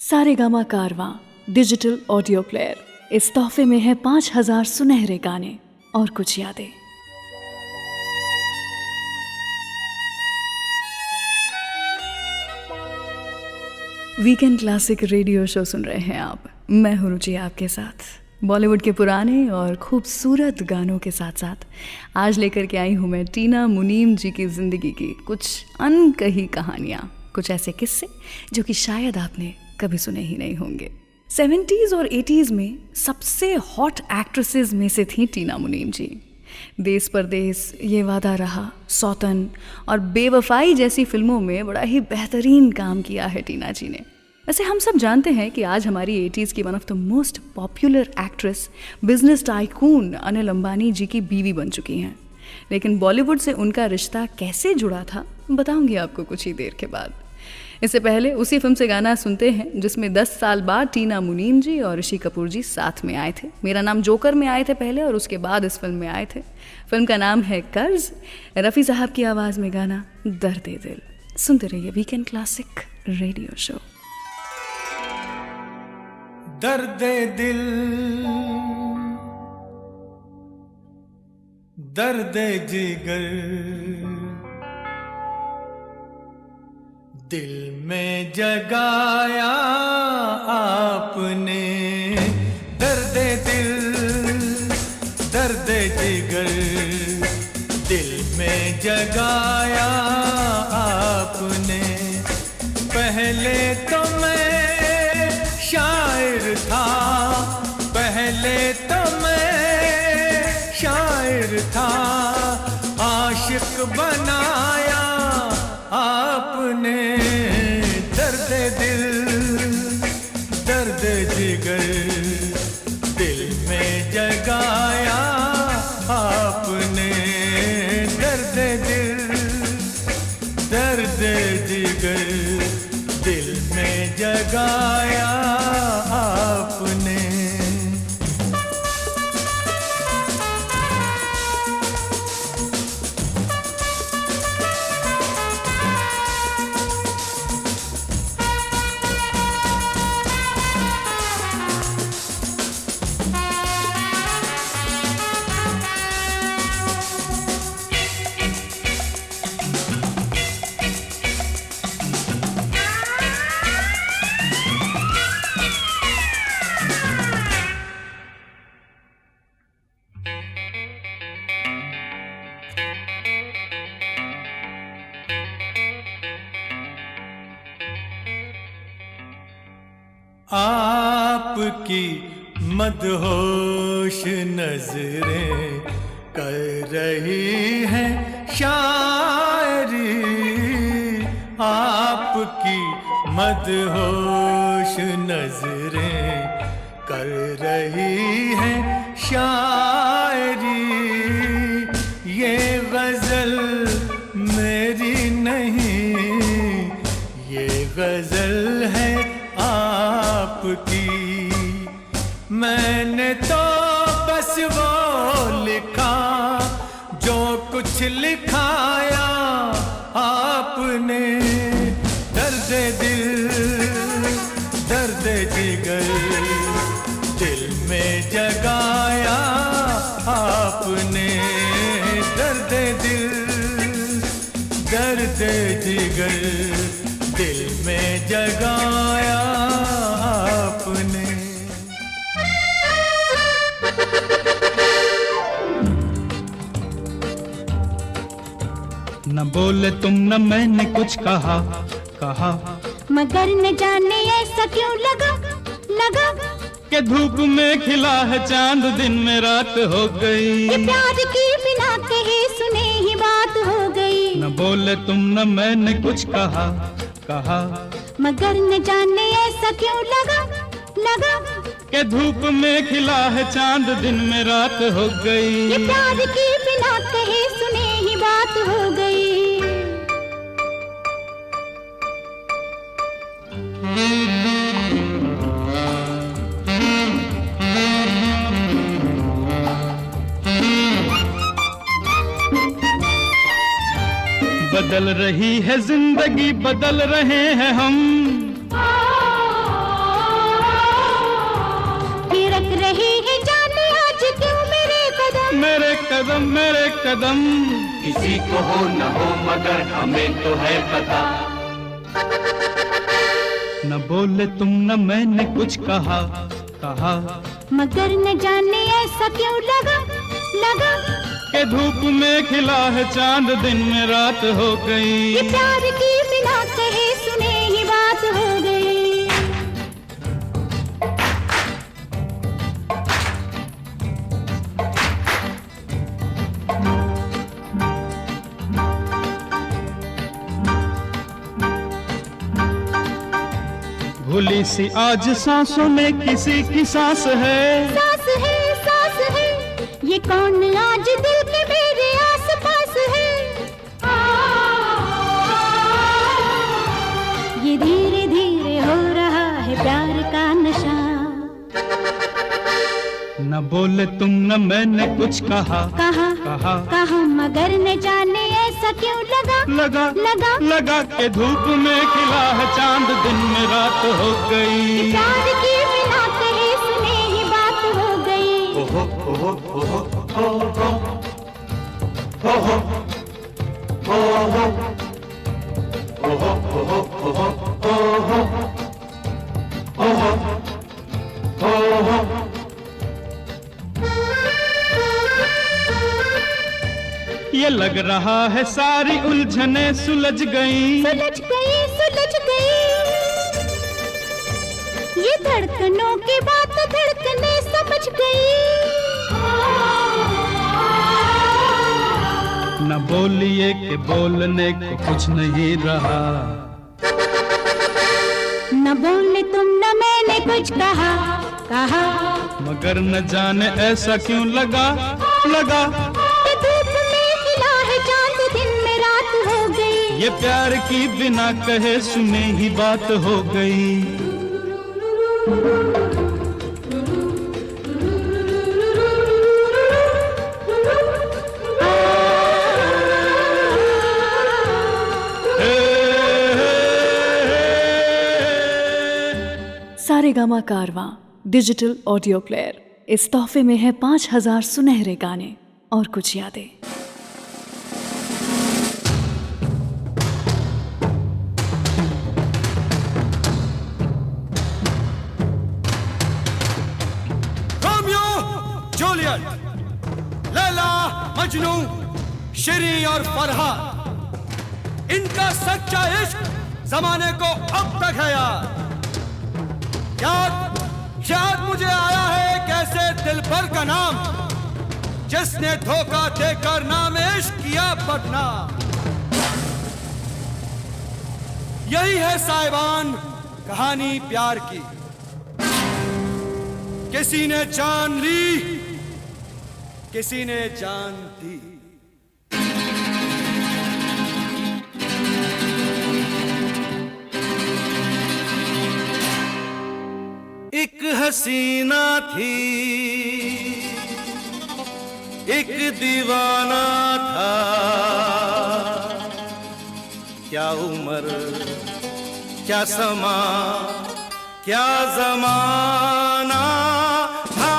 सारेगामा कारवां digital audio player. इस तोहफे में है 5000 सुनहरे गाने और कुछ यादें। वीकेंड क्लासिक रेडियो शो सुन रहे हैं आप। मैं हूं रुचि आपके साथ बॉलीवुड के पुराने और खूबसूरत गानों के साथ साथ आज लेकर के आई हूं मैं टीना मुनीम जी की ज़िंदगी की कुछ अनकही कहानियाँ, कुछ ऐसे किस्से जो कि शायद आपने कभी सुने ही नहीं होंगे। 70s और 80s में सबसे हॉट एक्ट्रेसेस में से थी टीना मुनीम जी। देश परदेश, ये वादा रहा, सौतन और बेवफाई जैसी फिल्मों में बड़ा ही बेहतरीन काम किया है टीना जी ने। वैसे हम सब जानते हैं कि आज हमारी 80s की one of the most popular actress business tycoon Anil Ambani ji की बीवी बन चुकी हैं। लेकिन बॉलीवुड से उनका रिश्ता कैसे जुड़ा था बताऊंगी आपको कुछ ही देर के बाद। इससे पहले उसी फिल्म से गाना सुनते हैं जिसमें 10 साल बाद टीना मुनीम जी और ऋषि कपूर जी साथ में आए थे। मेरा नाम जोकर में आए थे पहले और उसके बाद इस फिल्म में आए थे। फिल्म का नाम है कर्ज। रफ़ी साहब की आवाज़ में गाना दर्द दिल। सुनते रहिए वीकेंड क्लासिक रेडियो शो। दर्द दिल दर्द जिगर दिल में जगाया आपने। दर्द दिल दर्द जिगर दिल में जगाया आपने। पहले तो मैं शायर था, पहले तो मैं शायर था, आशिक बनाया आपने। दर्द दिल दर्द जिगर दिल में जगाया आपने। दर्द दिल दर्द जिगर दिल में जगाया आपने। आपकी मदहोश नजरें कर रही हैं शायरी। आपकी मदहोश नजरें कर रही हैं शायरी। ये गजल मेरी नहीं, ये गजल है आपकी। मैंने तो बस वो लिखा जो कुछ लिखाया आपने। दर्द दिल दर्द जिगर दिल में जगाया आपने। दर्द दिल दर्द जिगर दिल में जगाया आपने। न बोले तुम न मैंने कुछ कहा, मगर न जाने ऐसा क्यों लगा कि धूप में खिला है चांद, दिन में रात हो गई। ये प्यार की बिना कहे सुने ही बात हो गई। न बोले तुम न मैंने कुछ कहा, मगर न जाने ऐसा क्यों लगा कि धूप में खिला है चांद, दिन में रात हो गई। ये प्यार की बिना कहे सुने ही बात हो गई। बदल रही है जिंदगी, बदल रहे हैं हम। कदम मेरे कदम। किसी को हो न हो मगर हमें तो है पता। न बोले तुम न मैंने कुछ कहा, मगर न जाने ऐसा क्यों लगा के धूप में खिला है चांद, दिन में रात हो गई। ये प्यार की बिना कहे सुने ही बात हो गई। भूली सी आज सांसों में किसी की सांस है। सांस है ये कौन आज दिल के मेरे आस पास है। ये धीरे धीरे हो रहा है प्यार का नशा। न बोले तुम न मैंने कुछ कहा मगर न जाने ऐसा क्यों लगा के धूप में खिला है चांद, दिन में रात हो गई। प्यार की बिना कहे सुने ही बात हो गई। ओहो ओहो ओहो ओहो ओहो ओहो ओहो ओहो ओहो ओहो। ये लग रहा है सारी उलझने सुलझ गई। ये धड़कनों की बात धड़कने समझ गई। न बोलिए कि बोलने को कुछ नहीं रहा। न बोले तुम न मैंने कुछ कहा मगर न जाने ऐसा क्यों लगा। धूप में खिला है चांद, दिन में रात हो गई। ये प्यार की बिना कहे सुने ही बात हो गई। सारेगामा कारवां डिजिटल ऑडियो प्लेयर, इस तोहफे में है 5000 सुनहरे गाने और कुछ यादें। रोमियो जूलियट, लैला मजनू, शेरी और फरहाद, इनका सच्चा इश्क जमाने को अब तक है यार। याद मुझे आया है कैसे दिलबर का नाम, जिसने धोखा देकर नाम इश्क किया बदनाम। यही है साहिबान कहानी प्यार की। किसी ने जान ली, किसी ने जान दी। एक हसीना थी, एक दीवाना था, क्या उम्र क्या समा क्या जमाना था।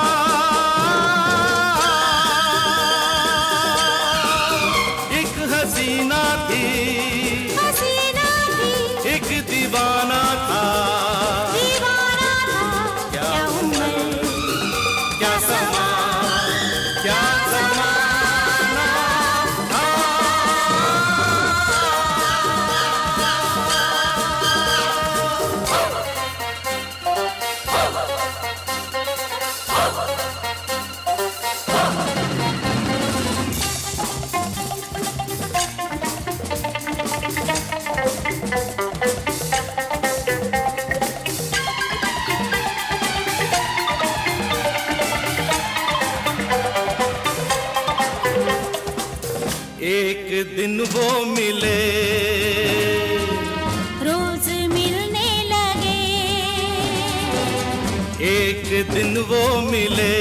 एक हसीना थी, एक दीवाना था, क्या उम्र क्या समा क्या जमाना था। एक दिन वो मिले, रोज मिलने लगे। एक दिन वो मिले,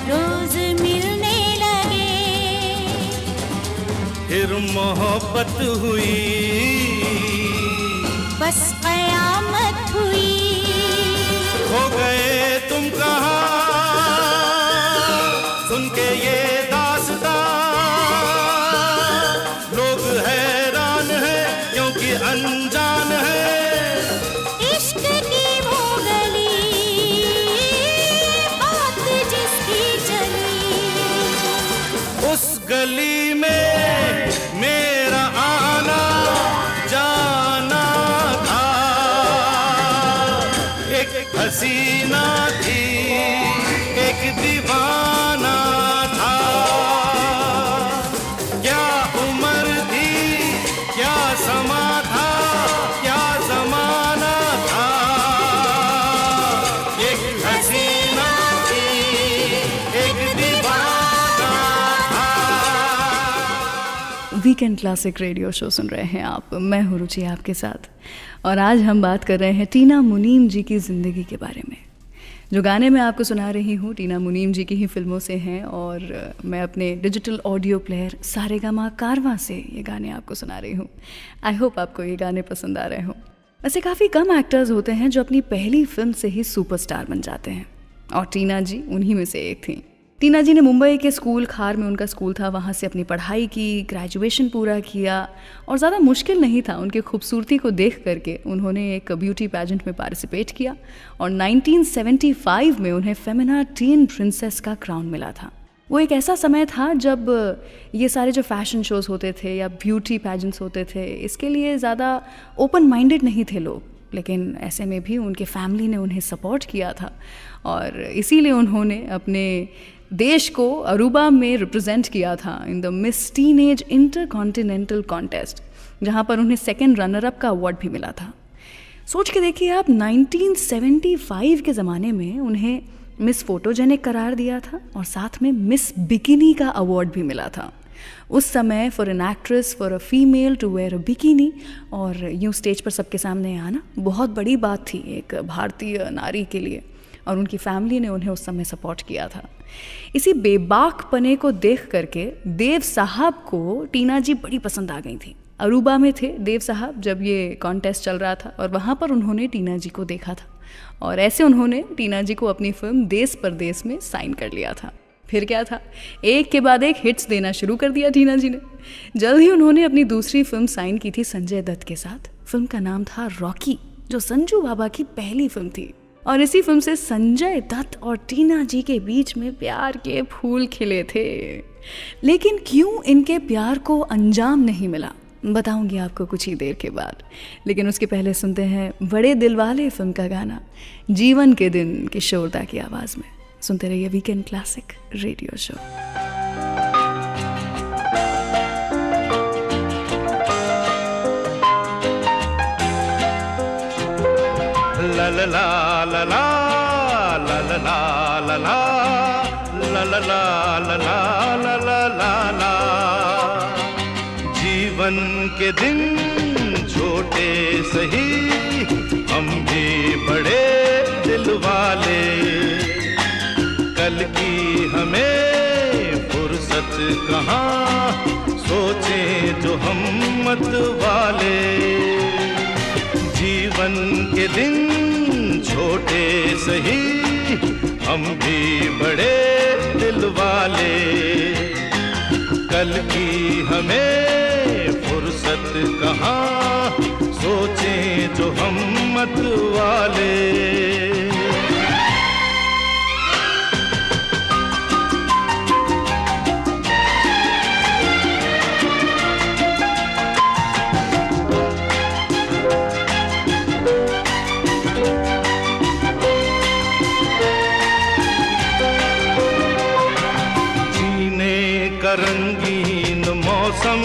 रोज मिलने लगे। फिर मोहब्बत हुई, बस कयामत हुई। हो गए तुम कहाँ, सुन के हसीना थी, एक दीवाना था। क्या उम्र थी, क्या समा था, क्या जमाना था। एक हसीना थी, एक दीवाना था। वीकेंड क्लासिक रेडियो शो सुन रहे हैं आप। मैं हूँ रुचि आपके साथ, और आज हम बात कर रहे हैं टीना मुनीम जी की ज़िंदगी के बारे में। जो गाने मैं आपको सुना रही हूँ टीना मुनीम जी की ही फिल्मों से हैं, और मैं अपने डिजिटल ऑडियो प्लेयर सारेगामा कारवां से ये गाने आपको सुना रही हूँ। आई होप आपको ये गाने पसंद आ रहे हों। वैसे काफ़ी कम एक्टर्स होते हैं जो अपनी पहली फिल्म से ही सुपरस्टार बन जाते हैं, और टीना जी उन्हीं में से एक थी। टीना जी ने मुंबई के स्कूल, खार में उनका स्कूल था, वहाँ से अपनी पढ़ाई की, ग्रेजुएशन पूरा किया, और ज़्यादा मुश्किल नहीं था। उनकी खूबसूरती को देख करके उन्होंने एक ब्यूटी पैजेंट में पार्टिसिपेट किया, और 1975 में उन्हें फेमिना टीन प्रिंसेस का क्राउन मिला था। वो एक ऐसा समय था जब ये सारे जो फैशन शोज़ होते थे या ब्यूटी पैजेंट्स होते थे, इसके लिए ज़्यादा ओपन माइंडेड नहीं थे लोग, लेकिन ऐसे में भी उनके फैमिली ने उन्हें सपोर्ट किया था, और इसीलिए उन्होंने अपने देश को अरूबा में रिप्रेजेंट किया था in the miss teenage intercontinental contest, जहाँ पर उन्हें सेकेंड रनर अप का अवार्ड भी मिला था। सोच के देखिए आप, 1975 के ज़माने में उन्हें मिस फोटोजेनिक करार दिया था, और साथ में मिस बिकिनी का अवार्ड भी मिला था। उस समय for an actress, for a female to wear a bikini और यूँ स्टेज पर सबके सामने आना बहुत बड़ी बात थी एक भारतीय नारी के लिए, और उनकी फैमिली ने उन्हें उस समय सपोर्ट किया था। इसी बेबाकपने को देख करके देव साहब को टीना जी बड़ी पसंद आ गई थी। अरूबा में थे देव साहब जब ये कॉन्टेस्ट चल रहा था, और वहाँ पर उन्होंने टीना जी को देखा था, और ऐसे उन्होंने टीना जी को अपनी फिल्म देश परदेश में साइन कर लिया था। फिर क्या था, एक के बाद एक हिट्स देना शुरू कर दिया टीना जी ने। जल्द ही उन्होंने अपनी दूसरी फिल्म साइन की थी संजय दत्त के साथ। फिल्म का नाम था रॉकी, जो संजू बाबा की पहली फिल्म थी, और इसी फिल्म से संजय दत्त और टीना जी के बीच में प्यार के फूल खिले थे। लेकिन क्यों इनके प्यार को अंजाम नहीं मिला, बताऊंगी आपको कुछ ही देर के बाद। लेकिन उसके पहले सुनते हैं बड़े दिलवाले फिल्म का गाना जीवन के दिन किशोरदा की आवाज़ में। सुनते रहिए वीकेंड क्लासिक रेडियो शो। ला ला ला ला ला ला ला ला ला ला ला ला ला ला ला ला ला। जीवन के दिन छोटे सही, हम भी बड़े दिल वाले। कल की हमें फुर्सत कहाँ, सोचें जो हम मत वाले। जीवन के दिन छोटे सही, हम भी बड़े दिल वाले। कल की हमें फुर्सत कहाँ, सोचें जो हम मत वाले। रंगीन मौसम,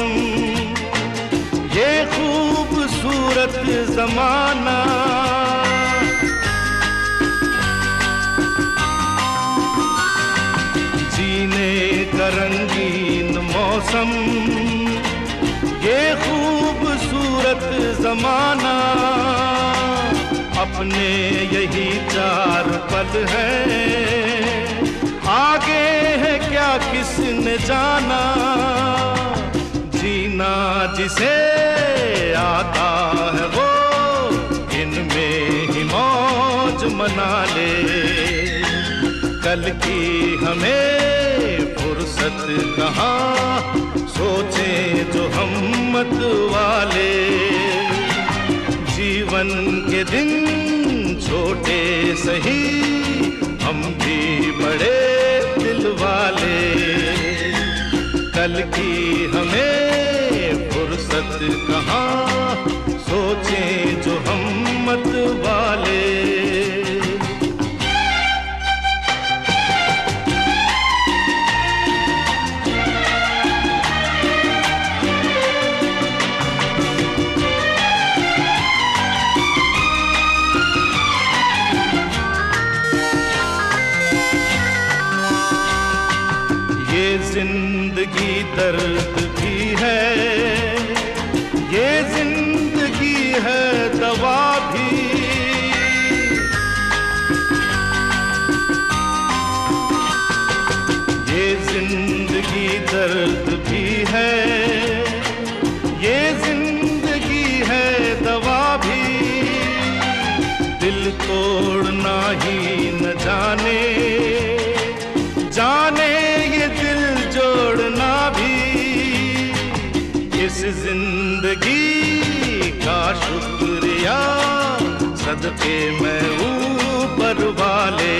ये खूबसूरत जमाना। जीने का रंगीन मौसम, ये खूबसूरत जमाना। अपने यही चार पल हैं, आगे है क्या किसने जाना। जीना जिसे आता है वो इनमें ही मौज मना ले। कल की हमें फुर्सत कहाँ, सोचें जो हम मत वाले। जीवन के दिन छोटे सही, हम भी बड़े दिल वाले। कल की हमें फुर्सत कहाँ, सोचें जो हम मत वाले। जिंदगी दर्द भी है, ये जिंदगी है दवा भी। ये जिंदगी दर्द भी है, ये जिंदगी है दवा भी। दिल तोड़ना ही न जाने, जाने ये दिल जोड़ना भी। इस जिंदगी का शुक्रिया सदके मैं ऊपर वाले।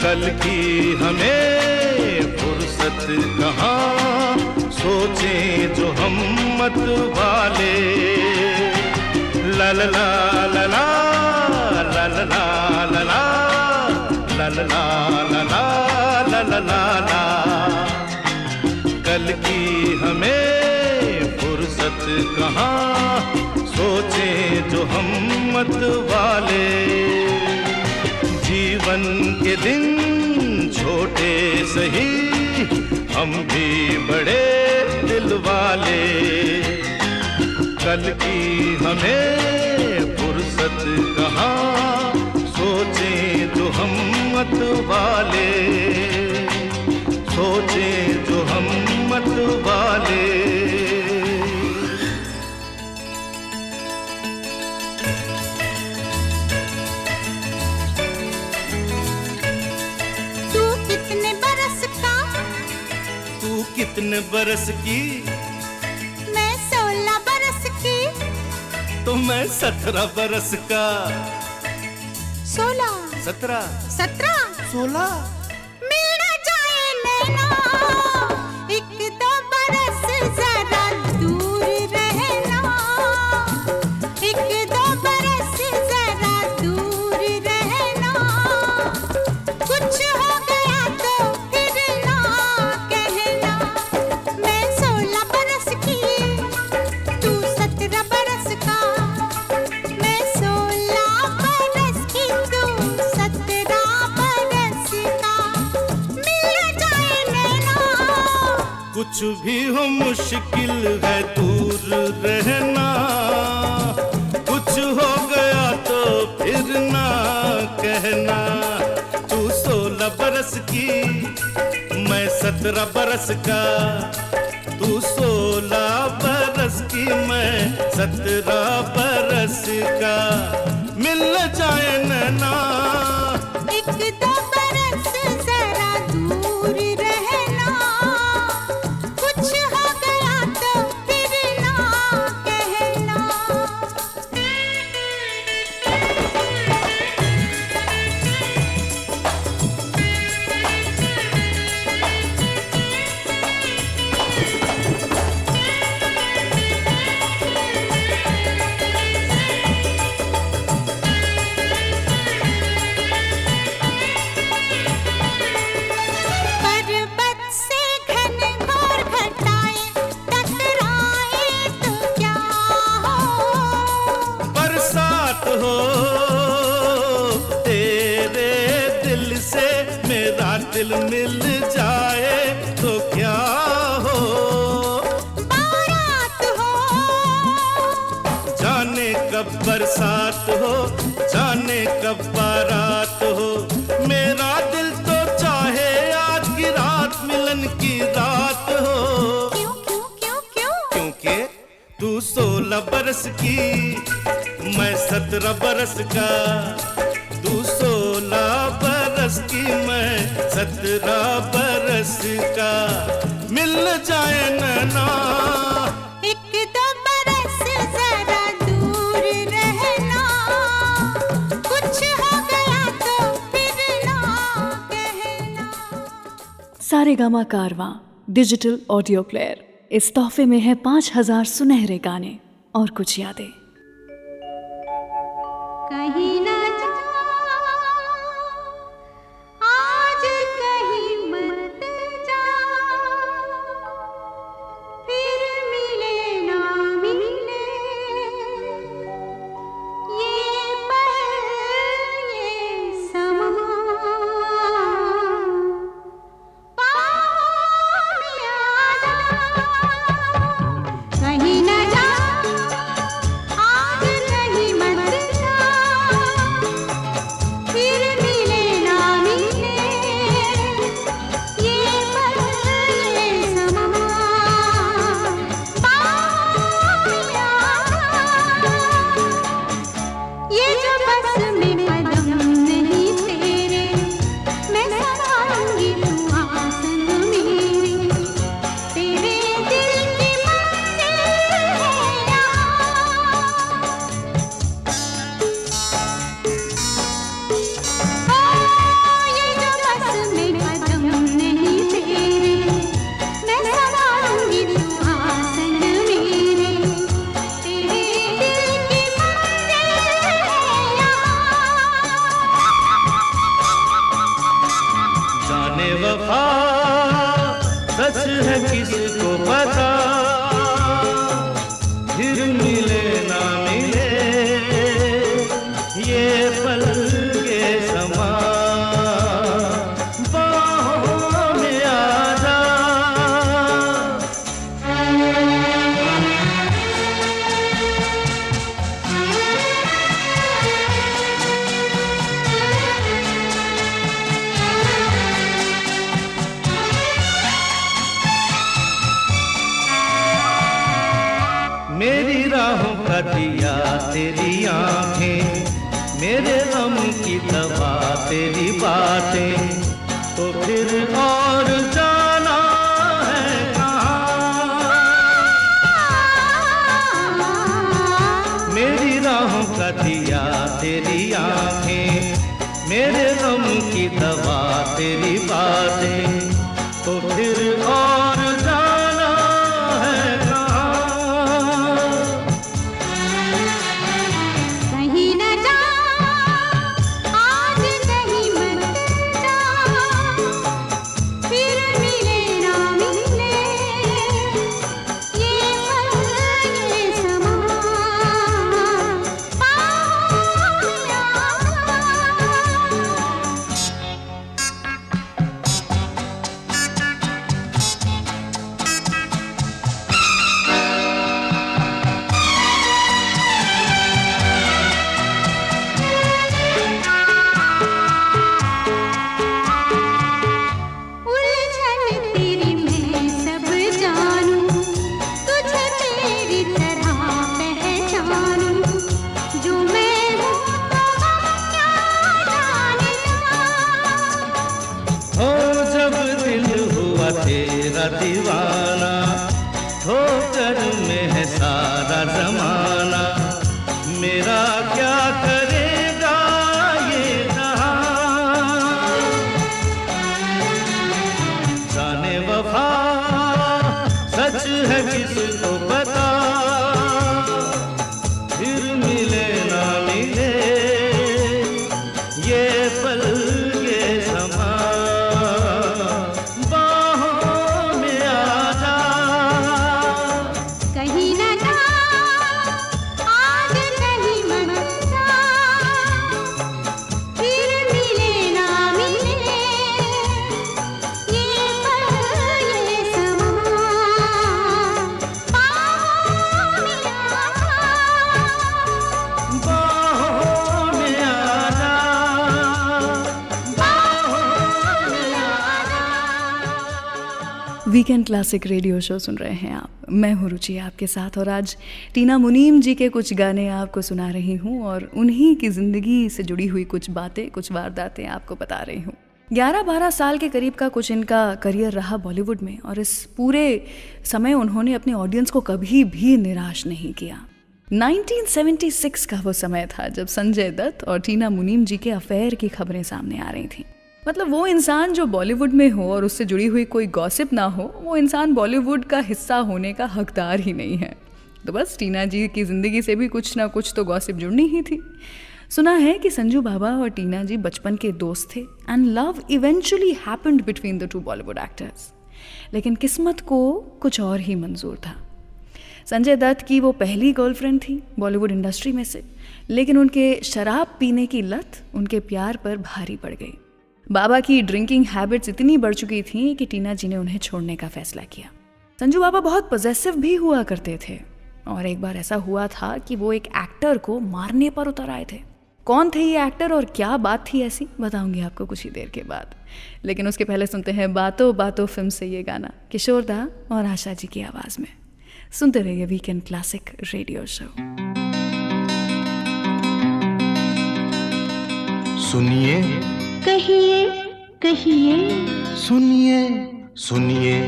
कल की हमें फुर्सत कहाँ, सोचें जो हम मत वाले। ला ला ला ला ला ला ला ला ला ला ला ला ला ला ला ला। कल की हमें फुर्सत कहाँ, सोचें जो हम मत वाले। जीवन के दिन छोटे सही, हम भी बड़े दिल वाले। कल की हमें फुर्सत कहाँ, सोचें जो हम मत वाले। सोचें जो हम मत वाले। तू कितने बरस का? तू कितने बरस की? मैं 16 बरस की। तो मैं 17 बरस का। 16 17 17 16। मिल जाए नैना, एक दो बरस जरा दूर रहना। एक दो बरस जरा दूर रहना। कुछ हो गया तो फिर ना कहना। मैं 16 बरस की, तू 17 बरस का। मैं 16 बरस की, तू 17 बरस का। मिल जाए नैना। कुछ भी हो मुश्किल है दूर रहना। कुछ हो गया तो फिर ना कहना। तू 16 बरस की, मैं 17 बरस का। तू 16 बरस की, मैं 17 बरस का। मिल जाए नैना। एक दो बरस जरा दूर रहना। कुछ हो गया तो फिर ना कहना। पर्वत से घनघोर घटाएं टकराए तो क्या हो। बरसात हो तेरे दिल से, मेरा दिल मिल जाए तो क्या हो। बारात हो जाने कब बरसात हो, जाने कब बारात हो। मेरा दिल तो चाहे आज की रात मिलन की रात हो। क्यों क्यों क्यों क्यों? क्योंकि तू 16 बरस की, मैं 17 बरस का। तू 16 बरस की, मैं 17 बरस का। मिल जाए नैना। एक दो बरस जरा दूर रहना। कुछ हो गया तो फिर ना कहना। सारेगामा कारवां डिजिटल ऑडियो प्लेयर। इस तोहफे में है 5000 सुनहरे गाने और कुछ यादें। कहीं ना जा, आज कहीं मत जा। फिर मिले ना मिले, ये पल ये समा। पास का दिया तेरी आंखें, मेरे गम की दवा तेरी बातें, तो फिर और जाना है कहाँ। मेरी राहों का दिया तेरी आंखें, मेरे गम की दवा तेरी बातें, तो फिर और जाना है कहाँ। कहीं न जा, आज कहीं मत जा, फिर मिले ना मिले, ये पल ये समा, पाँव में आ। उलझन तेरी मैं सब जानूं, तुझे तेरी तरह पहचानूं, जो मैं हूँ तो हम क्या जानना। हो जब दिल हुआ तेरा दीवाना, ठोकर में है सारा जमाना, मेरा क्या करेगा ये जहां। जाने वफा सच है किसको पता, फिर मिले ना मिले, ये पल ये समा, बाहों में आ जा। कहीं न जा, आज कहीं मत जा, फिर मिले ना मिले, ये पल ये समा, पाँव में आ। बाहों में आ जा, बाहों में आ जा। वीकेंड क्लासिक रेडियो शो सुन रहे हैं आप। मैं हूँ रुचि आपके साथ और आज टीना मुनीम जी के कुछ गाने आपको सुना रही हूँ और उन्हीं की ज़िंदगी से जुड़ी हुई कुछ बातें, कुछ वारदातें आपको बता रही हूँ। 11-12 साल के करीब का कुछ इनका करियर रहा बॉलीवुड में और इस पूरे समय उन्होंने अपने ऑडियंस को कभी भी निराश नहीं किया। 1976 का वो समय था जब संजय दत्त और टीना मुनीम जी के अफेयर की खबरें सामने आ रही थी। मतलब वो इंसान जो बॉलीवुड में हो और उससे जुड़ी हुई कोई गॉसिप ना हो, वो इंसान बॉलीवुड का हिस्सा होने का हकदार ही नहीं है। तो बस टीना जी की ज़िंदगी से भी कुछ ना कुछ तो गॉसिप जुड़नी ही थी। सुना है कि संजू बाबा और टीना जी बचपन के दोस्त थे and love eventually happened between the two Bollywood actors. लेकिन किस्मत को कुछ और ही मंजूर था। संजय दत्त की वो पहली गर्लफ्रेंड थी बॉलीवुड इंडस्ट्री में से, लेकिन उनके शराब पीने की लत उनके प्यार पर भारी पड़ गई। बाबा की ड्रिंकिंग हैबिट्स इतनी बढ़ चुकी थी कि टीना जी ने उन्हें छोड़ने का फैसला किया। संजू बाबा बहुत पॉजेसिव भी हुआ करते थे और एक बार ऐसा हुआ था कि वो एक एक्टर को मारने पर उतर आए थे। कौन थे ये एक्टर और क्या बात थी ऐसी, बताऊंगी आपको कुछ ही देर के बाद। लेकिन उसके पहले सुनते हैं बातों बातों फिल्म से ये गाना किशोर दा और आशा जी की आवाज़ में। सुनते रहिए वीकेंड क्लासिक रेडियो शो। सुनिए कहिए कहिए, सुनिए सुनिए,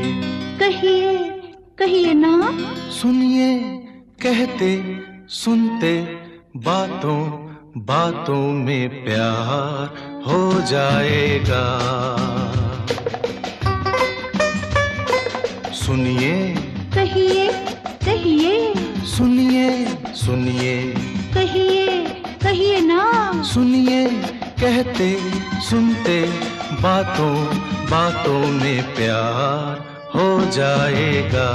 कहिए कहिए ना। सुनिए कहते सुनते, बातों बातों में प्यार हो जाएगा। सुनिए कहिए कहिए, सुनिए सुनिए, कहिए कहिए ना। सुनिए कहते सुनते, बातों बातों में प्यार हो जाएगा।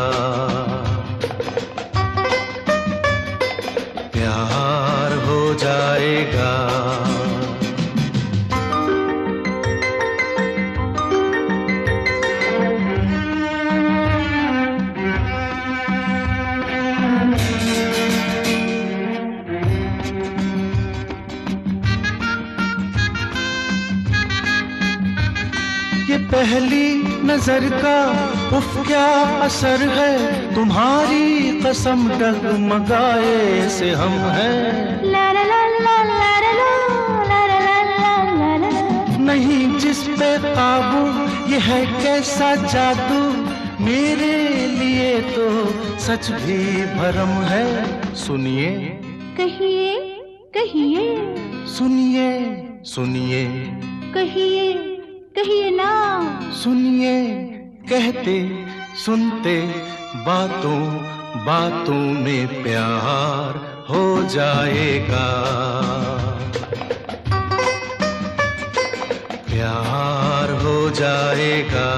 प्यार हो जाएगा। ये पहली नजर का उफ क्या असर है, तुम्हारी कसम डगमगाए से हम हैं। ला ला ला ला ला ला ला ला ला ला ला ला। नहीं जिस पे काबू, ये है कैसा जादू, मेरे लिए तो सच भी भरम है। सुनिए कहिए कहिए सुनिए सुनिए कहिए कहिए ना। सुनिए कहते सुनते बातों बातों में प्यार हो जाएगा, प्यार हो जाएगा।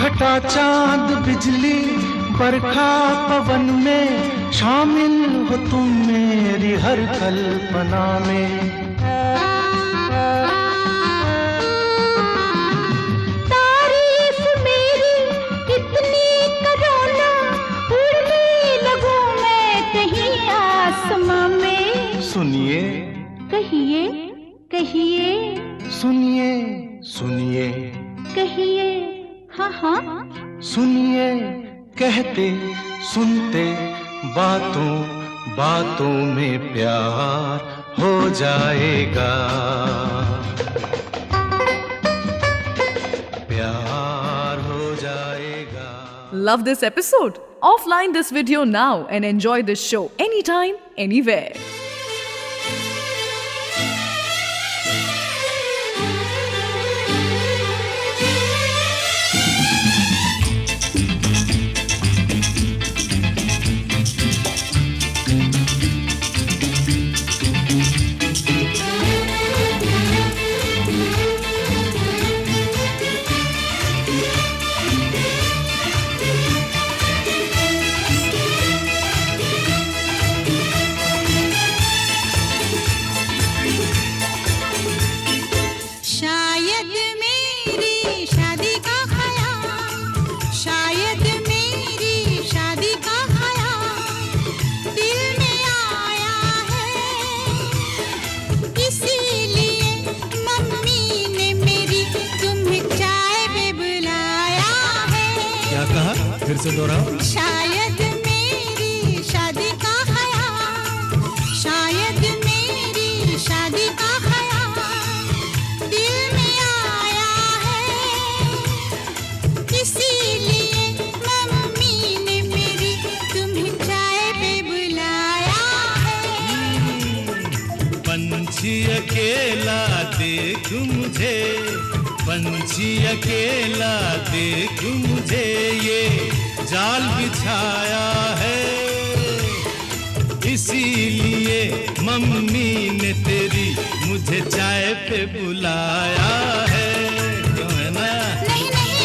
घटा चांद बिजली बरखा पवन में, शामिल हो तुम मेरी हर कल्पना में। तारीफ मेरी कितनी करो ना, उड़ने लगूं मैं कहीं आसमां में। सुनिए कहिए कहिए सुनिए सुनिए कहिए हाँ हाँ। सुनिए कहते सुनते बातों बातों में प्यार हो जाएगा, प्यार हो जाएगा। Love this episode? Offline this video now and enjoy this show anytime, anywhere. फिर से दोहराओ। शायद मेरी शादी का ख्याल, शायद मेरी शादी का ख्याल दिल में आया है, इसीलिए मम्मी ने मेरी तुम्हें चाय पे बुलाया है। पंछी अकेला देख मुझे, पंछी अकेला देख मुझे, ये जाल बिछाया है, इसीलिए मम्मी ने तेरी मुझे चाय पे बुलाया है। क्यों है ना? नहीं नहीं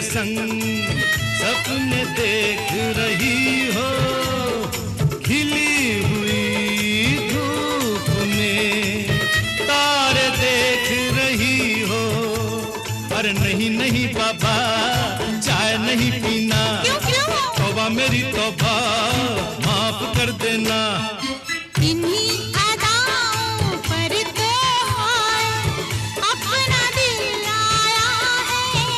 संग सपने देख रही हो, खिली नहीं पीना। क्यों क्यों? तौबा मेरी तौबा, माफ कर देना। इन्हीं अदाओं पर तो अपना दिल आया है,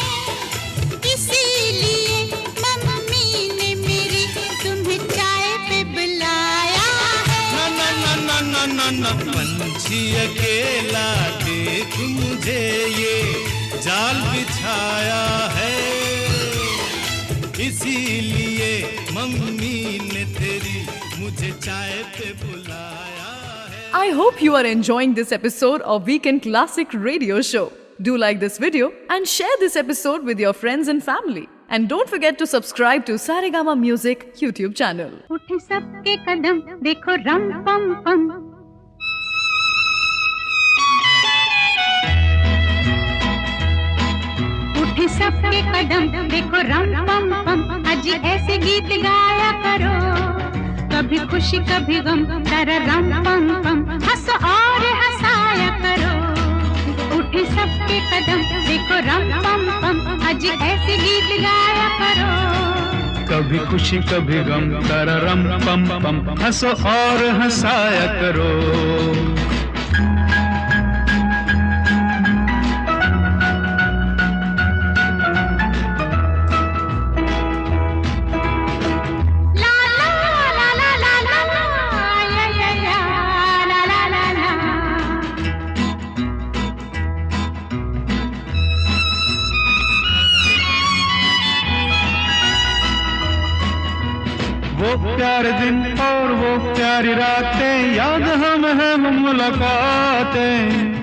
इसीलिए मम्मी ने मेरी तुम्हें चाय पे बुलाया है। ना ना ना ना ना ना ना, पंछी अकेला देख मुझे ये जाल बिछाया है, इसीलिए मम्मी ने तेरी मुझे चाय पे बुलाया है। I hope you are enjoying this episode of Weekend Classic Radio Show. Do like this video and share this episode with your friends and family. And don't forget to subscribe to Saregama Music YouTube channel. उठे सबके कदम देखो रम पम पम, उठे सबके कदम देखो रम पम पम, अजी ऐसे गीत गाया करो, कभी खुशी कभी गम तारा रम पम पम, हंसो और हंसाया करो। उठे सबके कदम देखो रम पम पम, अजी ऐसे गीत गाया करो, कभी खुशी कभी गम तारा रम पम पम, हंसो और हंसाया करो। वो प्यारे दिन और वो प्यारी रातें, याद हम है वो मुलाकातें।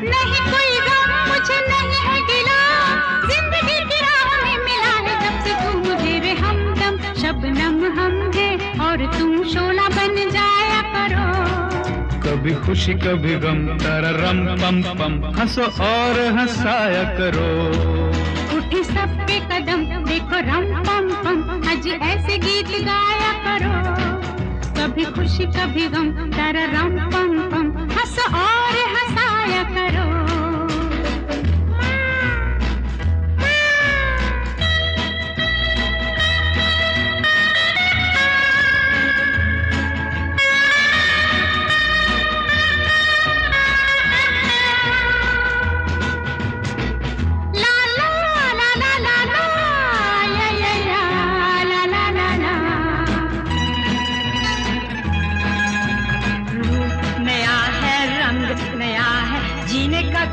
नहीं कोई गम मुझे नहीं है गिला, जिंदगी की राह में मिला है जब से तू मुझे रे हमदम, शबनम हम है और तुम शोला बन जाया करो, कभी खुशी कभी गम तारा रम पम पम, हंसो और हंसाया करो। उठे सबके कदम देखो रम पम पम, अजी ऐसे गीत गाया करो, कभी खुशी कभी गम तारा रम पम पम, हंसो और हंसाया करो।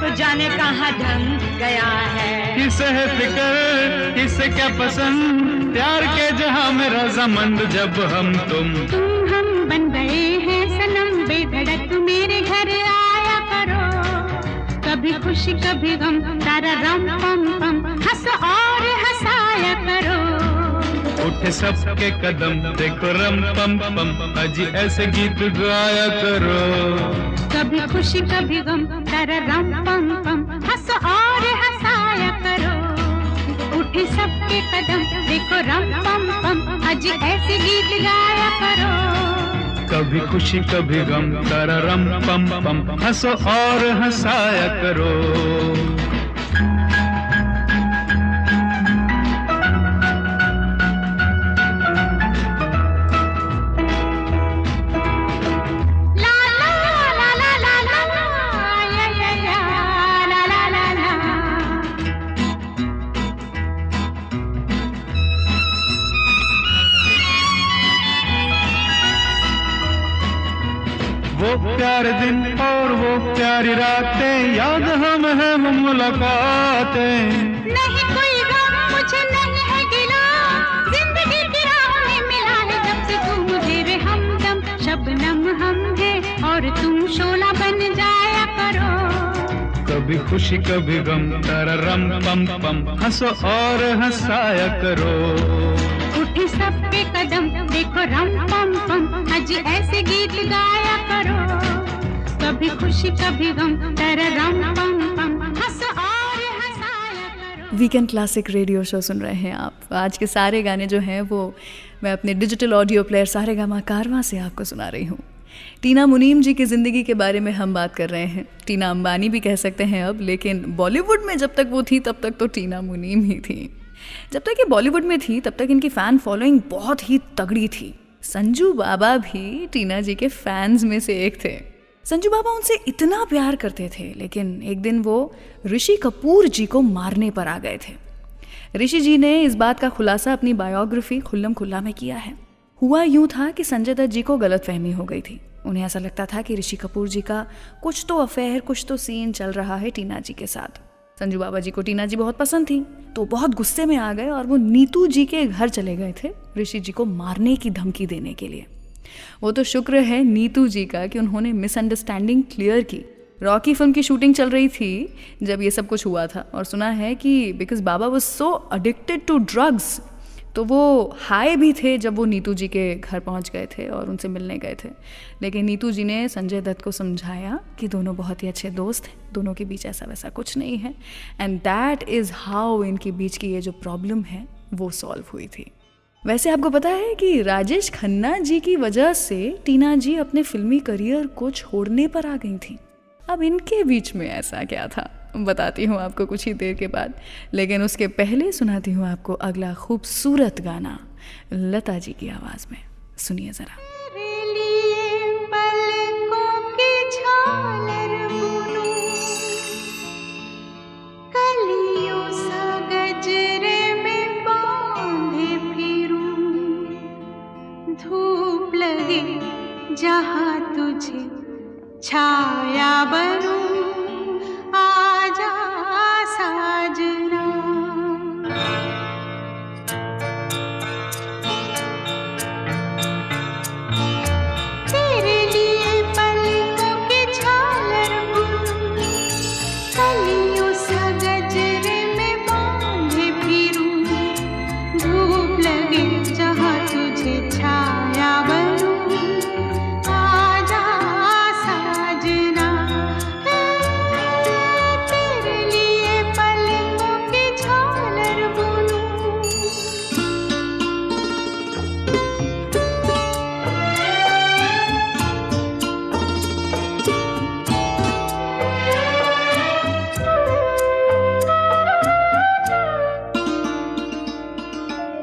तो जाने कहाँ ढंग गया है, किसे है फिक्र किसे क्या पसंद, प्यार के जहां में रजामंद जब हम तुम हम बन गए हैं सनम, बेधड़क मेरे घर आया करो, कभी खुशी कभी गम तारा रम पम पम, हंसो और हंसाया करो। उठे सबके कदम देखो रम पम पम, अजी ऐसे गीत गाया करो, कभी खुशी कभी गम तारा रम पम पम, हंसो और हंसाया करो। उठे सबके कदम देखो रम पम पम, अजी ऐसे गीत गाया करो, कभी खुशी कभी गम तारा रम पम पम, हंसो और हंसाया करो। वो प्यारे दिन और वो प्यारी रातें, याद हम है वो मुलाकातें। नहीं कोई गम मुझे नहीं है गिला, जिंदगी की राह में मिला है जब से तू मुझे रे हमदम, शबनम हम है और तुम शोला बन जाया करो, कभी खुशी कभी गम तारा रम पम पम, हंसो और हंसाया करो। उठे सबके कदम देखो रम पम पम, अजी ऐसे गीत गाया करो, कभी खुशी कभी गम तारा रम पम पम, हंसो और हंसाया करो। वीकेंड क्लासिक रेडियो शो सुन रहे हैं आप। आज के सारे गाने जो हैं वो मैं अपने डिजिटल ऑडियो प्लेयर सारेगामा कारवां से आपको सुना रही हूँ। टीना मुनीम जी की ज़िंदगी के बारे में हम बात कर रहे हैं। टीना अंबानी भी कह सकते हैं अब, लेकिन बॉलीवुड में जब तक वो थी तब तक तो टीना मुनीम ही थी। जब तक ये बॉलीवुड में थी तब तक इनकी फ़ैन फॉलोइंग बहुत ही तगड़ी थी। संजू बाबा भी टीना जी के फैंस में से एक थे। संजू बाबा उनसे इतना प्यार करते थे, लेकिन एक दिन वो ऋषि कपूर जी को मारने पर आ गए थे। ऋषि जी ने इस बात का खुलासा अपनी बायोग्राफी खुल्लम खुल्ला में किया है। हुआ यूं था कि संजय दत्त जी को गलतफहमी हो गई थी। उन्हें ऐसा लगता था कि ऋषि कपूर जी का कुछ तो अफेयर, कुछ तो सीन चल रहा है टीना जी के साथ। संजू बाबा जी को टीना जी बहुत पसंद थी, तो बहुत गुस्से में आ गए और वो नीतू जी के घर चले गए थे ऋषि जी को मारने की धमकी देने के लिए। वो तो शुक्र है नीतू जी का कि उन्होंने मिसअंडरस्टैंडिंग क्लियर की। रॉकी फिल्म की शूटिंग चल रही थी जब ये सब कुछ हुआ था, और सुना है कि बिकॉज बाबा was so addicted to drugs, तो वो हाई भी थे जब वो नीतू जी के घर पहुंच गए थे और उनसे मिलने गए थे। लेकिन नीतू जी ने संजय दत्त को समझाया कि दोनों बहुत ही अच्छे दोस्त हैं, दोनों के बीच ऐसा वैसा कुछ नहीं है, एंड दैट इज़ हाउ इनके बीच की ये जो प्रॉब्लम है वो सॉल्व हुई थी। वैसे आपको पता है कि राजेश खन्ना जी की वजह से टीना जी अपने फिल्मी करियर को छोड़ने पर आ गई थी। अब इनके बीच में ऐसा क्या था बताती हूँ आपको कुछ ही देर के बाद, लेकिन उसके पहले सुनाती हूँ आपको अगला खूबसूरत गाना लता जी की आवाज़ में। सुनिए ज़रा। धूप लगे जहाँ तुझे छाया बनूं, आजा साजना। तेरे लिए पलकों की झालर बुनूं, कलियों सा गजरे में बांधे फिरूं, धूप लगे जहाँ तुझे छाया बनूं, आजा साजना। तेरे लिए पलकों की झालर बुनूं।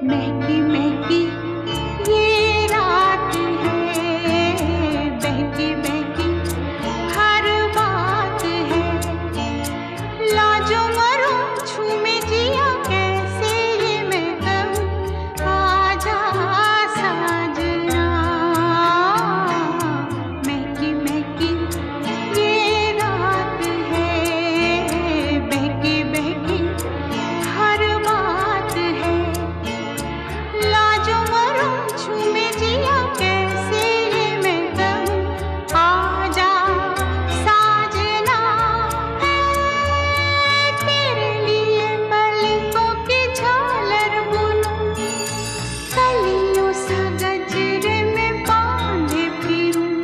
महकी महकी ये रात है, बहकी बहकी हर बात है, लाजो मरो झूमे जिया कैसे ये मैं कहूँ, आजा साजना। महकी महकी ये रात है, बहकी बहकी हर बात है, लाजो मरो झूमे जिया कैसे ये मैं कहूँ, आजा साजना। तेरे लिए पलकों की झालर बुनूं, कलियों सा गजरे में बांधे फिरूं,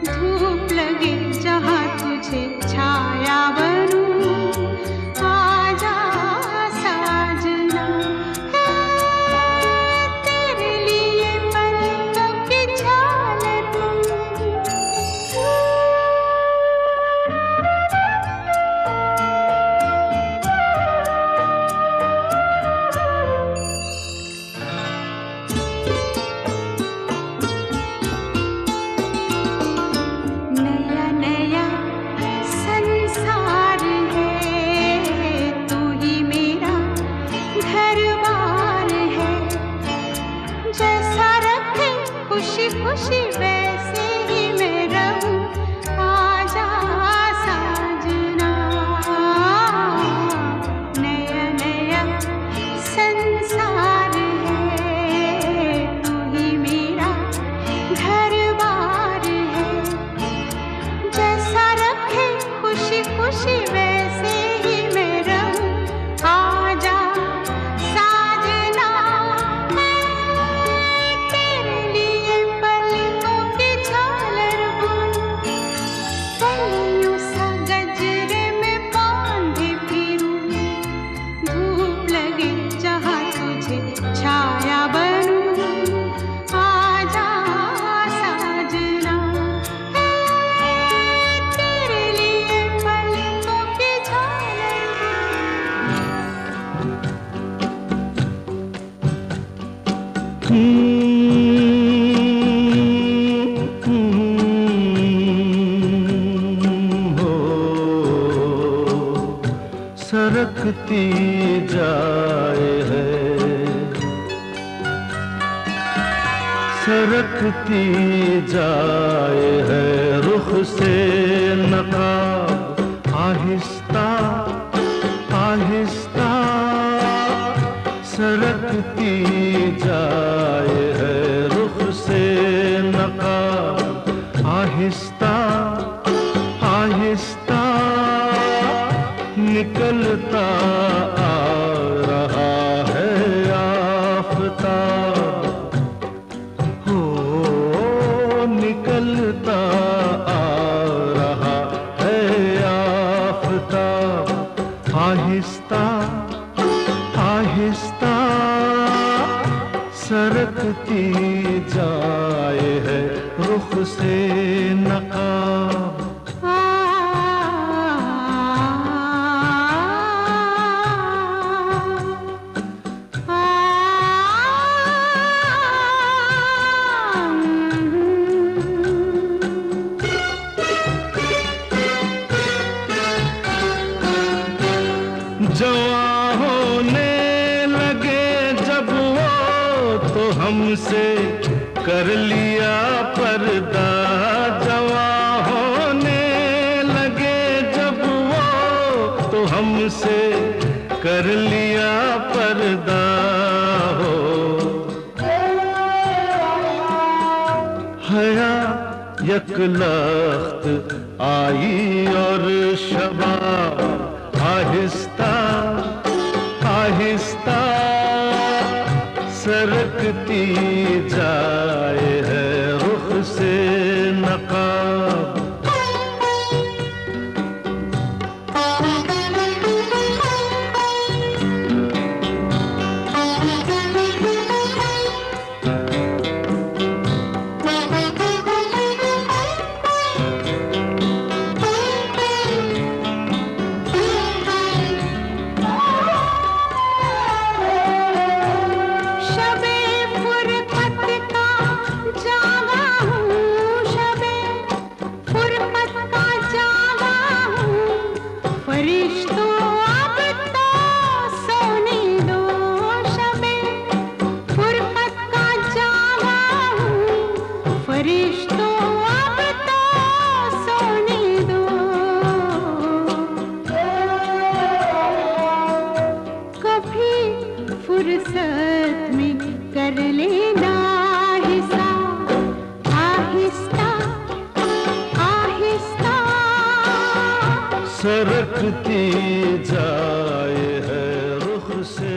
धूप लगे जहाँ तुझे छाया बनूं, आजा साजना। तेरे लिए पलकों की झालर बुनूं। नया नया संसार है, तू ही मेरा घर-बार है, जैसा रखे खुशी खुशी वैसे ही मैं रहूं, आजा साजना। नया नया संसार है, तू ही मेरा घर-बार है, जैसा रखे खुशी खुशी वैसे ही मैं रहूं, आजा साजना। तेरे लिए पलकों सरकती जाए है, सरकती जाए है रुख से नकाब आहिस्ता आहिस्ता, सरकती जाए है रुख से नकाब आहिस्ता आहिस्ता, निकलता आ रहा है आफ़ताब, हो निकलता आ रहा है आफ़ताब, आहिस्ता आहिस्ता सरकती जाए है रुख से नकाब। जवां होने लगे जब वो तो हमसे कर लिया पर्दा, जवां होने लगे जब वो तो हमसे कर लिया पर्दा, हो हया यकलख्त आई और शबाब आहिस्ता आहिस्ता सरकती जाए है रुख से नकाब। फुर्सत में कर लेना हिसाब आहिस्ता आहिस्ता, सरकती जाए है रुख से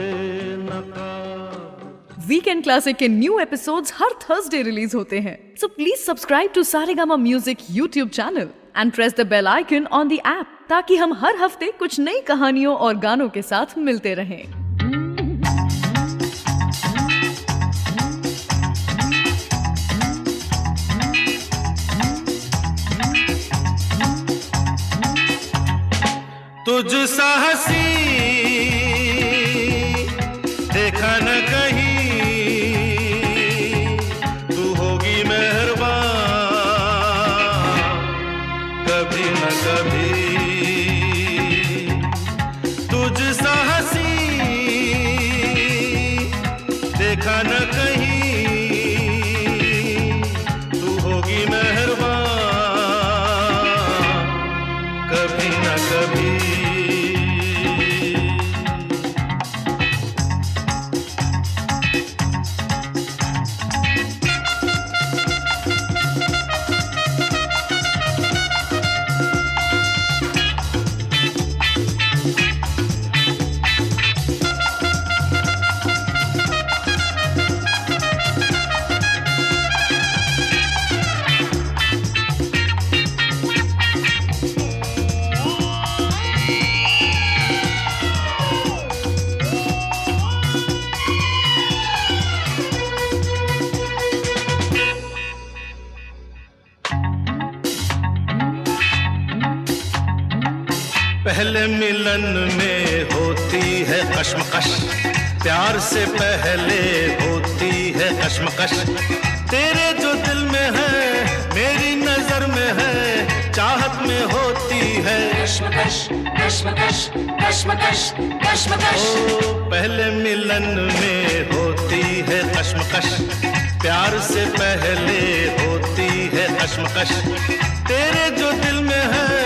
नकाब। वीकेंड क्लासिक के न्यू एपिसोड्स हर थर्सडे रिलीज होते हैं, so please subscribe to Saregama music YouTube channel and press the bell icon on the app, ताकि हम हर हफ्ते कुछ नई कहानियों और गानों के साथ मिलते रहें। तुझ सा हंसी देखा न कहीं, तू होगी मेहरबान कभी न कभी, तुझ सा हंसी देखा न कहीं, तू होगी मेहरबान कभी न कभी। पहले मिलन में होती है कश्मकश, प्यार से पहले होती है कश्मकश। तेरे जो दिल में है मेरी नजर में है, चाहत में होती है कश्मकश कश्मकश कश्मकश कश्मकश। ओ पहले मिलन में होती है कश्मकश, प्यार से पहले होती है कश्मकश। तेरे जो दिल में है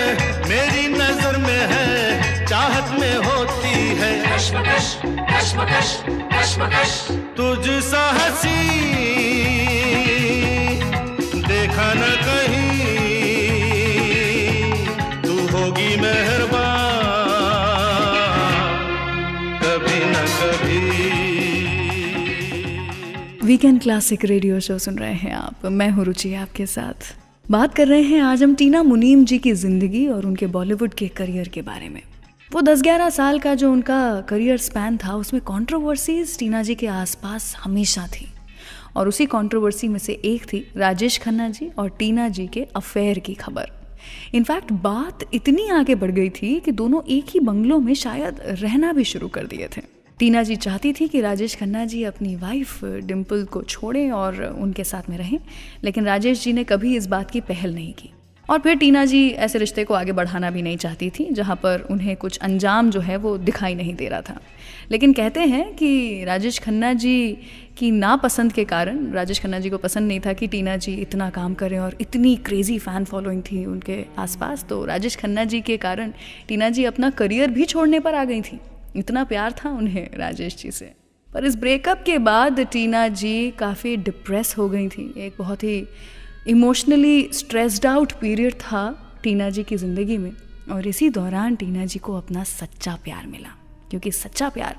मेरी नजर में है, चाहत में होती है कश्मकश कश्मकश कश्मकश। तुझसा हंसी देखा न कहीं, तू होगी मेहरबान कभी न कभी। वीकेंड क्लासिक रेडियो शो सुन रहे हैं आप, मैं हूं रुचि आपके साथ। बात कर रहे हैं आज हम टीना मुनीम जी की ज़िंदगी और उनके बॉलीवुड के करियर के बारे में। वो 10-11 साल का जो उनका करियर स्पैन था, उसमें कंट्रोवर्सीज टीना जी के आसपास हमेशा थी, और उसी कंट्रोवर्सी में से एक थी राजेश खन्ना जी और टीना जी के अफेयर की खबर। इनफैक्ट बात इतनी आगे बढ़ गई थी कि दोनों एक ही बंगलों में शायद रहना भी शुरू कर दिए थे। टीना जी चाहती थी कि राजेश खन्ना जी अपनी वाइफ डिम्पल को छोड़ें और उनके साथ में रहें, लेकिन राजेश जी ने कभी इस बात की पहल नहीं की। और फिर टीना जी ऐसे रिश्ते को आगे बढ़ाना भी नहीं चाहती थी जहाँ पर उन्हें कुछ अंजाम जो है वो दिखाई नहीं दे रहा था। लेकिन कहते हैं कि राजेश खन्ना जी की नापसंद के कारण, राजेश खन्ना जी को पसंद नहीं था कि टीना जी इतना काम करें, और इतनी क्रेजी फ़ैन फॉलोइंग थी उनके आसपास, तो राजेश खन्ना जी के कारण टीना जी अपना करियर भी छोड़ने पर आ गई थी। इतना प्यार था उन्हें राजेश जी से। पर इस ब्रेकअप के बाद टीना जी काफ़ी डिप्रेस हो गई थी। एक बहुत ही इमोशनली स्ट्रेस्ड आउट पीरियड था टीना जी की ज़िंदगी में, और इसी दौरान टीना जी को अपना सच्चा प्यार मिला, क्योंकि सच्चा प्यार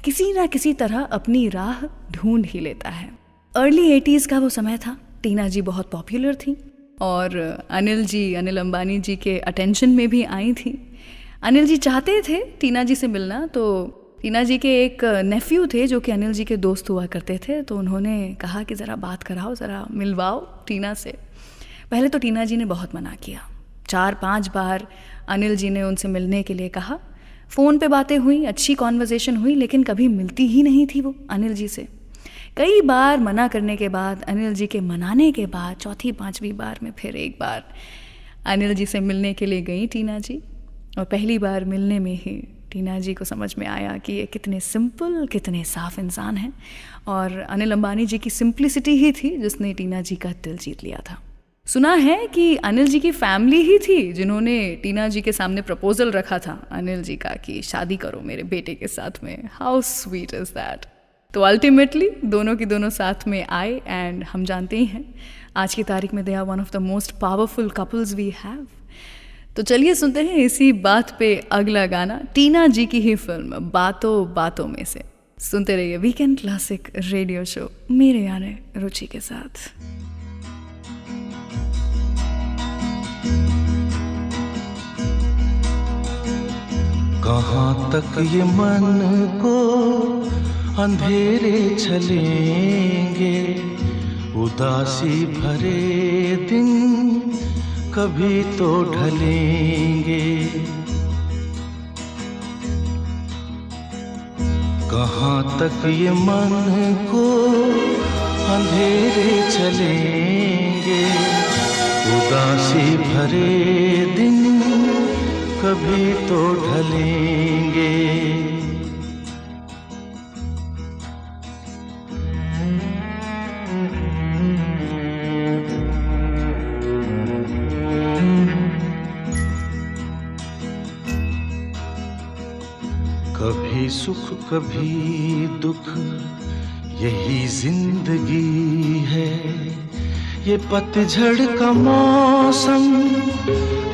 किसी ना किसी तरह अपनी राह ढूंढ ही लेता है। अर्ली 80s का वो समय था। टीना जी बहुत पॉपुलर थी और अनिल अंबानी जी के अटेंशन में भी आई थी। अनिल जी चाहते थे टीना जी से मिलना, तो टीना जी के एक नेफ्यू थे जो कि अनिल जी के दोस्त हुआ करते थे, तो उन्होंने कहा कि ज़रा बात कराओ, ज़रा मिलवाओ टीना से। पहले तो टीना जी ने बहुत मना किया। 4-5 बार अनिल जी ने उनसे मिलने के लिए कहा, फ़ोन पे बातें हुई, अच्छी कॉन्वर्सेशन हुई, लेकिन कभी मिलती ही नहीं थी वो अनिल जी से। कई बार मना करने के बाद, अनिल जी के मनाने के बाद, 4-5वीं बार में फिर एक बार अनिल जी से मिलने के लिए गई टीना जी, और पहली बार मिलने में ही टीना जी को समझ में आया कि ये कितने सिंपल, कितने साफ इंसान हैं, और अनिल अंबानी जी की सिंप्लिसिटी ही थी जिसने टीना जी का दिल जीत लिया था। सुना है कि अनिल जी की फैमिली ही थी जिन्होंने टीना जी के सामने प्रपोजल रखा था अनिल जी का कि शादी करो मेरे बेटे के साथ में। How sweet is that. तो अल्टीमेटली दोनों की दोनों साथ में आए, एंड हम जानते ही हैं आज की तारीख में they are one of the most powerful couples we have. तो चलिए सुनते हैं इसी बात पे अगला गाना, टीना जी की ही फिल्म बातों बातों में से। सुनते रहिए वीकेंड क्लासिक रेडियो शो मेरे यानी रुचि के साथ। कहाँ तक ये मन को अंधेरे चलेंगे, उदासी भरे दिन कभी तो ढलेंगे। कहाँ तक ये मन को अंधेरे चलेंगे, उदासी भरे दिन कभी तो ढलेंगे। कभी सुख कभी दुख यही जिंदगी है, ये पतझड़ का मौसम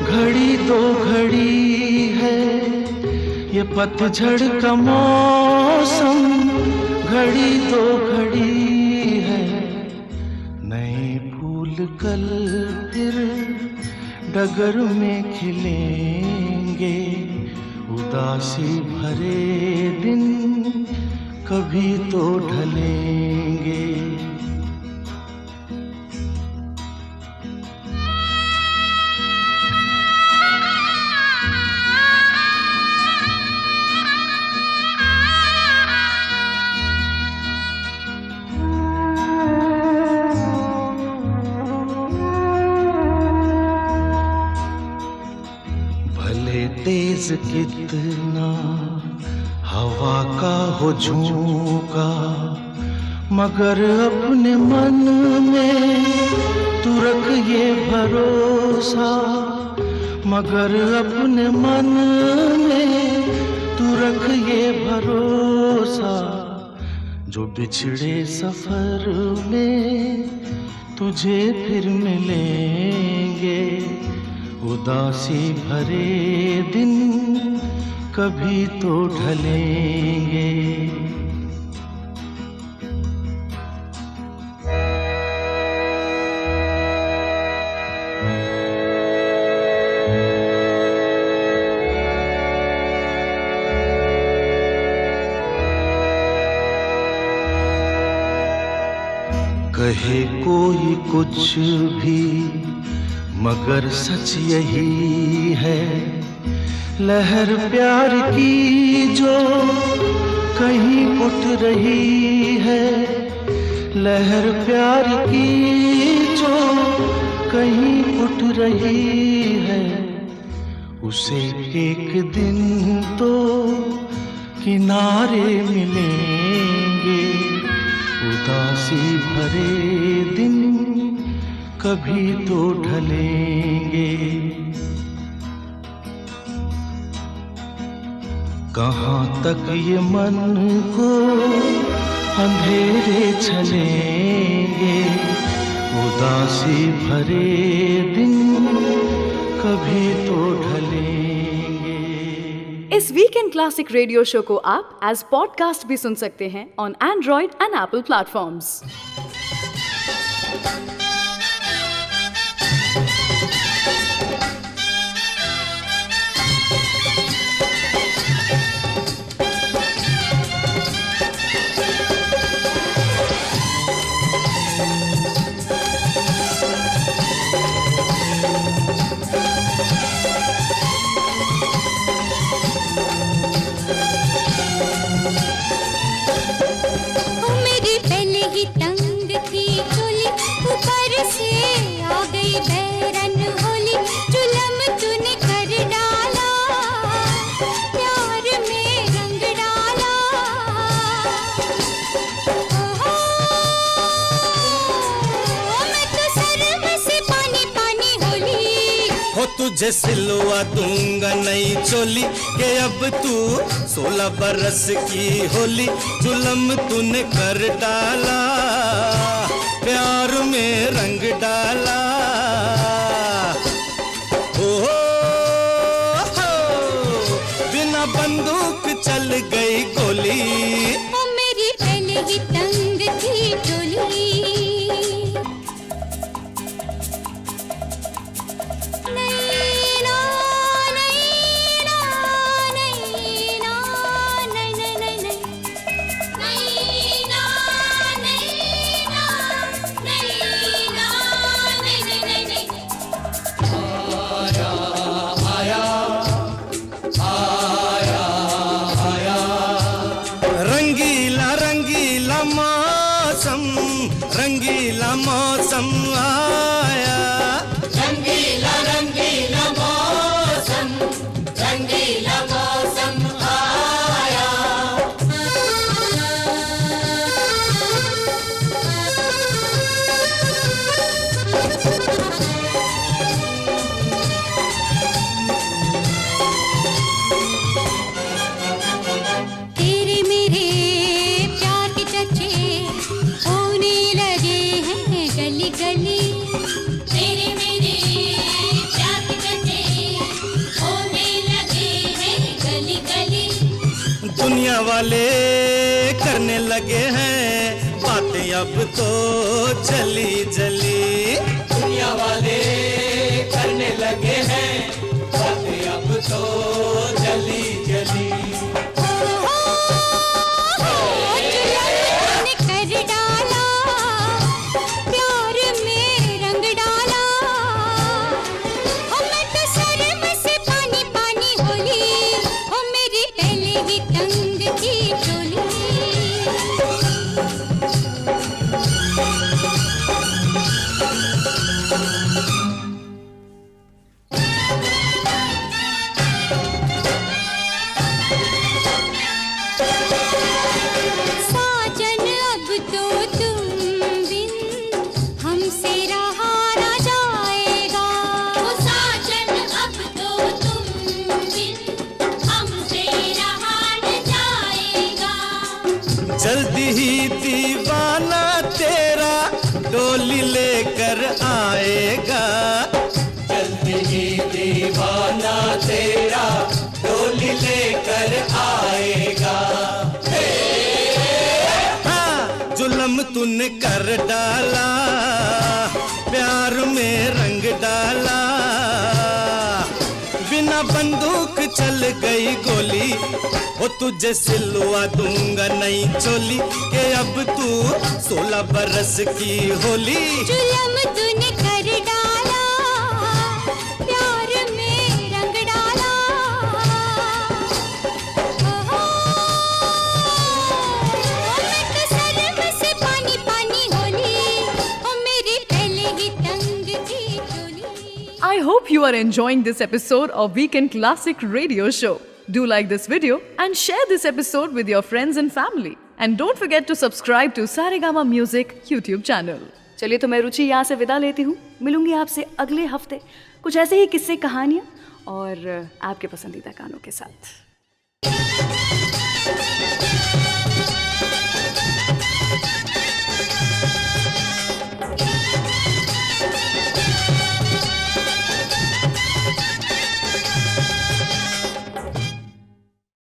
घड़ी दो घड़ी है, ये पतझड़ का मौसम घड़ी दो घड़ी है। नए फूल कल फिर डगर में खिलेंगे, उदासी भरे दिन कभी तो ढलेंगे। तेज कितना हवा का हो झोंका, मगर अपने मन में तू रख ये भरोसा, मगर अपने मन में तू रख ये भरोसा, जो बिछड़े सफर में तुझे फिर मिलेंगे। उदासी भरे दिन कभी तो ढलेंगे। कहे कोई कुछ भी मगर सच यही है, लहर प्यार की जो कहीं उठ रही है, लहर प्यार की जो कहीं उठ रही है, उसे एक दिन तो किनारे मिलेंगे। उदासी भरे दिन कभी तो ढलेंगे। कहाँ तक ये मन को अंधेरे चलेंगे। उदासी भरे दिन कभी तो ढलेंगे। इस वीकेंड क्लासिक रेडियो शो को आप एज पॉडकास्ट भी सुन सकते हैं on Android and Apple platforms. तुझे सिलवा दूंगा नई चोली के अब तू 16 बरस की होली। जुल्म तूने कर डाला, प्यार में रंग डाला। हो बिना बंदूक चल गई गोली। ओ मेरी पहले ही तंग थी चोली। रंगीला मौसम आया, रंगीला रंगीला मौसम, रंगीला मौसम आया। तेरे मेरे प्यार के चर्चे होने लगे हैं गली गली। तेरे मेरे प्यार के चर्चे होने लगे हैं गली गली। दुनिया वाले करने लगे हैं बातें अब तो जली जली। दुनिया वाले करने लगे हैं बातें अब तो जली जली। तेरा डोली लेकर आएगा। जल्दी ही दीवाना तेरा डोली लेकर आएगा। हाँ, जुल्म तूने कर डाला, प्यार में रंग डाला, बिना बंदूक चल गई गोली, वो तुझे सिलवा दूंगा नई चोली के अब तू 16 बरस की होली। जुल्म तूने कर डाला, प्यार में रंग डाला, मैं तो शर्म से पानी पानी होली, ओ मेरी पहले ही तंग थी चोली। I hope you are enjoying this episode of Weekend Classic Radio Show. Do like this video and share this episode with your friends and family. And don't forget to subscribe to Saregama Music YouTube channel. चलिए तो मैं रुचि यहाँ से विदा लेती हूँ। मिलूंगी आपसे अगले हफ्ते कुछ ऐसे ही किस्से, कहानियाँ और आपके पसंदीदा गानों के साथ।